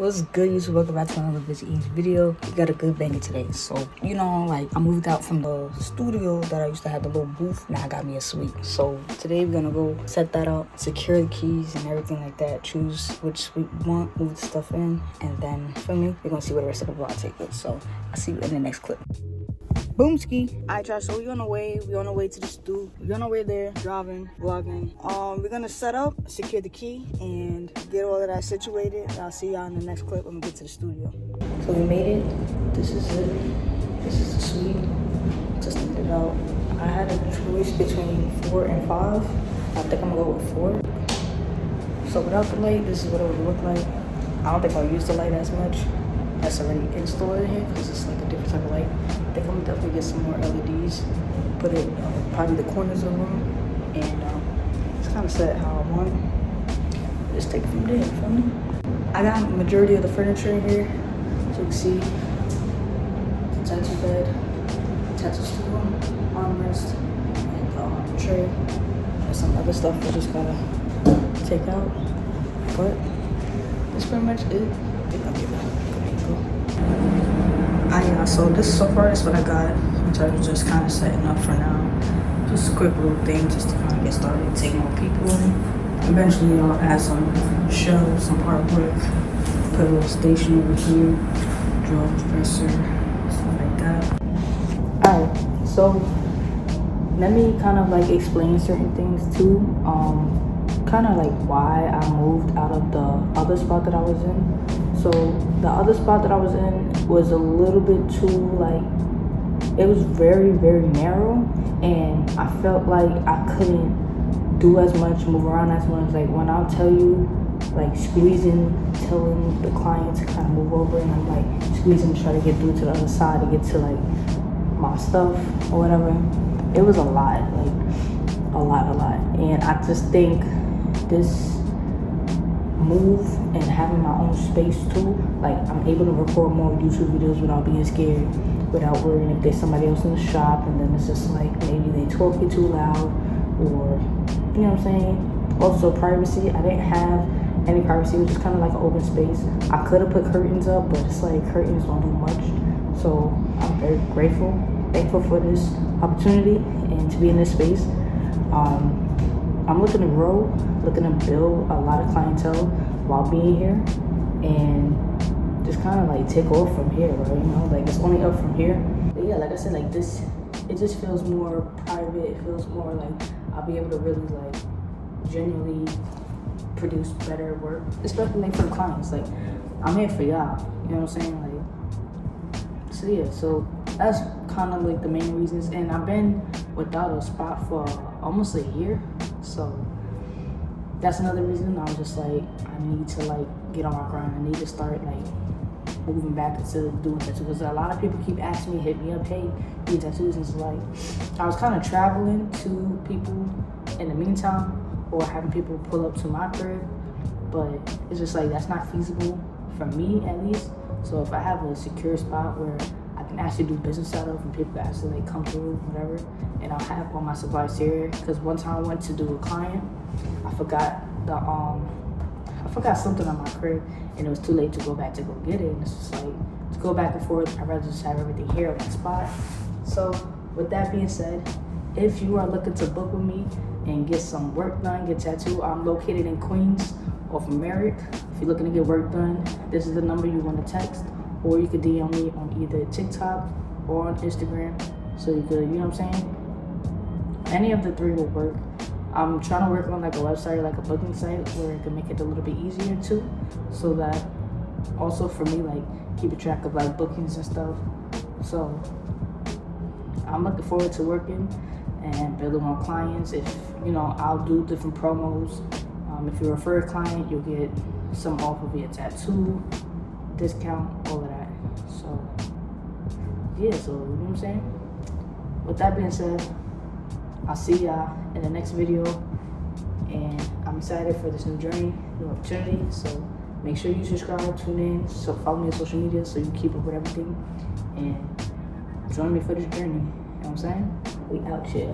What's good, YouTube? Welcome back to another video. We got a good banger today. So, I moved out from the studio that I used to have, the little booth. Now I got me a suite. So today we're gonna go set that up, secure the keys and everything like that. Choose which suite we want, move the stuff in, and then we're gonna see what the rest of the vlog take us. So I'll see you in the next clip. Boomski. Alright, y'all, so we on the way to the stew. We're on our way there, driving, vlogging. We're gonna set up, secure the key, and get all of that situated. I'll see y'all in the next clip when we get to the studio. So we made it. This is it. This is the suite. Just laid it out. I had a choice between 4 and 5. I think I'm gonna go with 4. So without the light, this is what it would look like. I don't think I'll use the light as much. That's already installed in here because it's like a different type of light. I think I'm gonna definitely get some more LEDs, put it probably the corners of the room, and it's kind of set how I want it. Just take it from there, you feel me? I got the majority of the furniture in here, so you can see the tattoo bed, tattoo stool, armrest, and tray, and some other stuff I just gotta take out. But that's pretty much it. So this so far is what I got, which I was just kind of setting up for now. Just a quick little thing just to kind of get started, take more people in. Eventually I'll add some shelves, some artwork, put a little station over here, drawer, dresser, stuff like that. Alright, so let me kind of like explain certain things too. Kind of like why I moved out of the other spot that I was in. So the other spot that I was in was a little bit too it was very, very narrow, and I felt like I couldn't do as much, move around as much. Like when I'll tell you, like squeezing, telling the client to kind of move over, and I'm like squeezing to try to get through to the other side to get to like my stuff or whatever. It was a lot, and I just think this move and having my own space too, like I'm able to record more YouTube videos without being scared, without worrying if there's somebody else in the shop and then it's just like maybe they talking too loud, or you know what I'm saying. Also privacy, I didn't have any privacy. It was just kind of like an open space. I could have put curtains up, but it's like curtains don't do much. So I'm very thankful for this opportunity and to be in this space. I'm looking to grow, looking to build a lot of clientele while being here, and just kind of like take off from here, right? Like it's only up from here. But yeah, like I said, like this, it just feels more private. It feels more like I'll be able to really like genuinely produce better work, especially like for the clients. Like I'm here for y'all, you know what I'm saying? Like, so yeah, so that's kind of like the main reasons. And I've been without a spot for almost a year. So that's another reason. I was just like, I need to like get on my grind. I need to start like moving back into doing tattoos, because a lot of people keep asking me, hit me up, hey, do tattoos? And it's like, I was kind of traveling to people in the meantime, or having people pull up to my crib, but it's just like, that's not feasible for me at least. So if I have a secure spot where I can actually do business out of, and people can actually like come through, whatever, and I'll have all my supplies here. Because one time I went to do a client, I forgot something on my crib, and it was too late to go back to go get it. And it's just like, to go back and forth, I'd rather just have everything here at one spot. So with that being said, if you are looking to book with me and get some work done, get tattooed, I'm located in Queens off of Merrick. If you're looking to get work done, this is the number you want to text, or you could DM me on either TikTok or on Instagram. So you could, you know what I'm saying? Any of the three will work. I'm trying to work on like a website, like a booking site, where it can make it a little bit easier too, so that also for me, like keeping track of like bookings and stuff. So I'm looking forward to working and building more clients. If I'll do different promos. If you refer a client, you'll get some off of your tattoo, discount, all of that. So yeah, so you know what I'm saying? With that being said, I'll see y'all in the next video, and I'm excited for this new journey, new opportunity. So make sure you subscribe, tune in, so follow me on social media so you keep up with everything, and join me for this journey. You know what I'm saying? We out here.